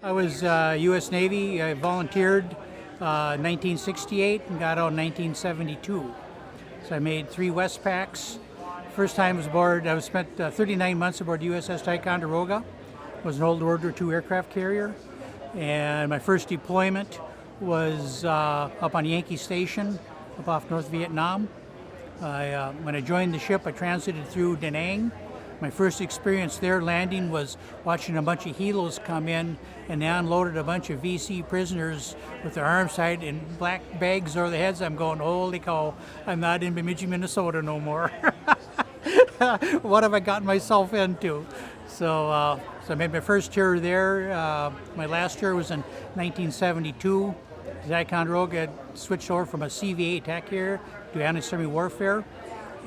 I was U.S. Navy. I volunteered 1968 and got out in 1972. So I made 3 Westpacks. First time I was aboard, I spent 39 months aboard USS Ticonderoga. It was an old World War II aircraft carrier. And my first deployment was up on Yankee Station, up off North Vietnam. When I joined the ship, I transited through Da Nang. My first experience there landing was watching a bunch of helos come in, and they unloaded a bunch of VC prisoners with their arms tied in black bags over their heads. I'm going, holy cow, I'm not in Bemidji, Minnesota no more. What have I gotten myself into? So I made my first tour there. My last tour was in 1972. Ticonderoga had switched over from a CVA attack carrier to anti-submarine warfare.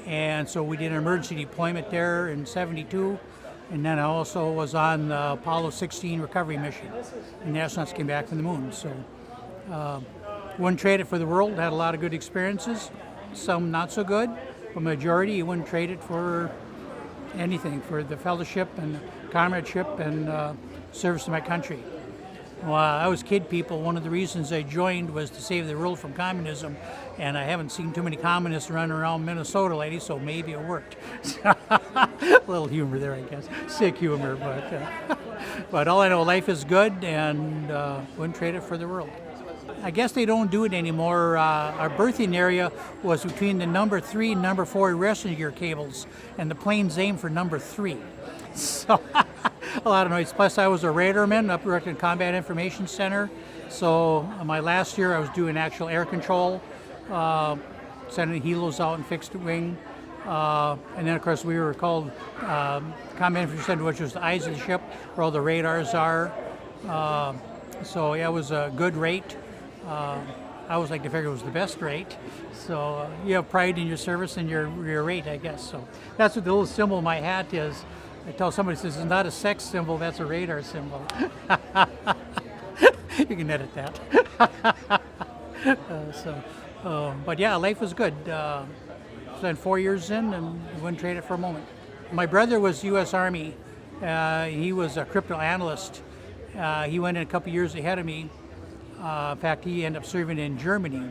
And so we did an emergency deployment there in 72. And then I also was on the Apollo 16 recovery mission. And the astronauts came back from the moon. So wouldn't trade it for the world. Had a lot of good experiences, some not so good. But majority, you wouldn't trade it for anything, for the fellowship and comradeship and service to my country. Well, I was kid people. One of the reasons I joined was to save the world from communism, and I haven't seen too many communists running around Minnesota lately, so maybe it worked. A little humor there, I guess. Sick humor, but all I know, life is good, and wouldn't trade it for the world. I guess they don't do it anymore. Our berthing area was between the number 3 and number 4 rescue gear cables, and the planes aimed for number 3. So a lot of noise. Plus, I was a radarman up working Combat Information Center. So my last year, I was doing actual air control, sending helos out and fixed wing. And then, of course, we were called Combat Information Center, which was the eyes of the ship, where all the radars are. So yeah, it was a good rate. I always like to figure it was the best rate. So you have pride in your service and your rate, I guess. So that's what the little symbol on my hat is. I tell somebody, this is not a sex symbol, that's a radar symbol. You can edit that. But yeah, life was good. Spent 4 years in and wouldn't trade it for a moment. My brother was U.S. Army. He was a crypto analyst. He went in a couple years ahead of me. In fact, he ended up serving in Germany.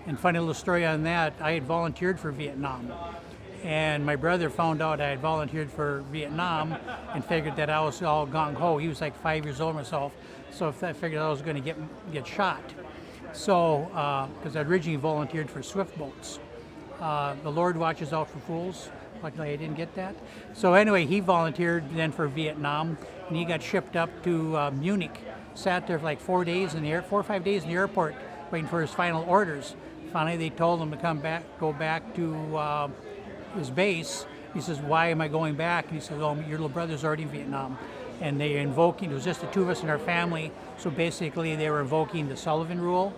And funny little story on that, I had volunteered for Vietnam. And my brother found out I had volunteered for Vietnam and figured that I was all gung-ho. He was like 5 years old myself, so I figured I was going to get shot. So, because I originally volunteered for swift boats. The Lord watches out for fools. Luckily I didn't get that. So anyway, he volunteered then for Vietnam, and he got shipped up to Munich. Sat there for like 4 days in the 4 or 5 days in the airport waiting for his final orders. Finally, they told him to go back to his base. He says, why am I going back? And he says, oh, your little brother's already in Vietnam. And they invoking, it was just the 2 of us in our family, so basically they were invoking the Sullivan rule.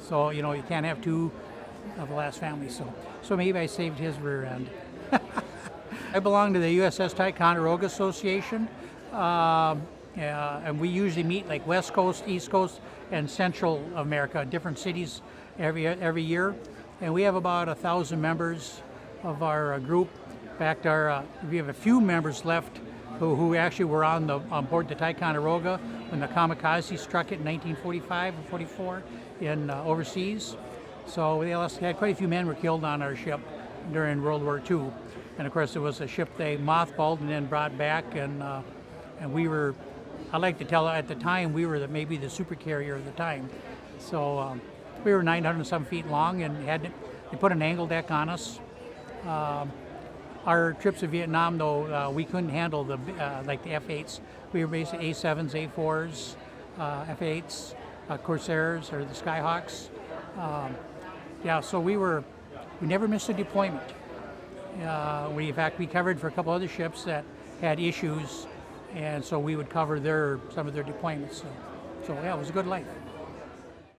So, you know, you can't have 2 of the last family, so maybe I saved his rear end. I belong to the USS Ticonderoga Association, and we usually meet like West Coast, East Coast, and Central America, different cities every year. And we have about 1,000 members of our group. In fact, we have a few members left who actually were on board the Ticonderoga when the kamikaze struck it in 1945 or 44 in overseas. So we had quite a few men were killed on our ship during World War II. And of course, it was a ship they mothballed and then brought back. And we were, I like to tell, at the time we were maybe the super carrier of the time. So we were 900 some feet long and they put an angle deck on us. Our trips to Vietnam, though, we couldn't handle like the F-8s. We were basically A-7s, A-4s, F-8s, Corsairs, or the Skyhawks. Yeah, so we never missed a deployment. In fact, we covered for a couple other ships that had issues, and so we would cover some of their deployments. So yeah, it was a good life.